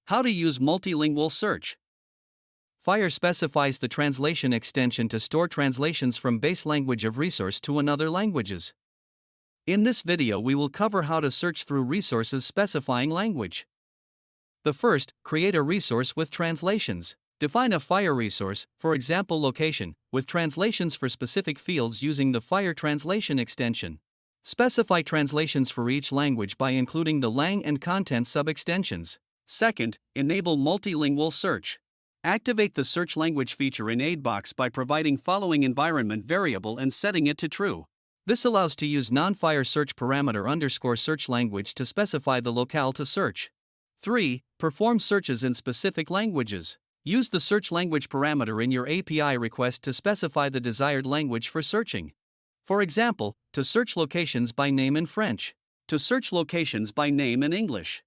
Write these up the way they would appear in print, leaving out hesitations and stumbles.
How to use multilingual search. FHIR specifies the translation extension to store translations from base language of resource to another languages. In this video we will cover how to search through resources specifying language. The first, create a resource with translations. Define a FHIR resource, for example location, with translations for specific fields using the FHIR translation extension. Specify translations for each language by including the lang and content sub-extensions. Second, enable multilingual search. Activate the search language feature in Aidbox by providing following environment variable and setting it to true. This allows to use non-FHIR search parameter _search language to specify the locale to search. 3. Perform searches in specific languages. Use the search language parameter in your API request to specify the desired language for searching. For example, to search locations by name in French. To search locations by name in English.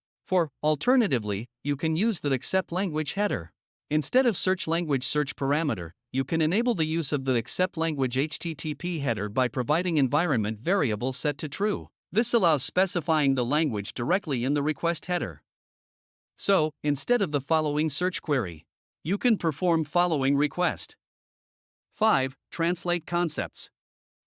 Alternatively, you can use the accept language header. Instead of search language search parameter, you can enable the use of the accept language HTTP header by providing environment variable set to true. This allows specifying the language directly in the request header. So, instead of the following search query, you can perform following request. 5. Translate concepts.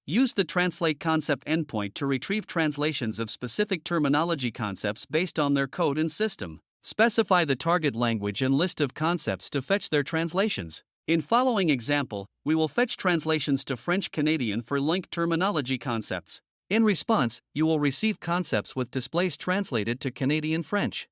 Use the translate concept endpoint to retrieve translations of specific terminology concepts based on their code and system. Specify the target language and list of concepts to fetch their translations. In following example, we will fetch translations to French Canadian for linked terminology concepts. In response, you will receive concepts with displays translated to Canadian French.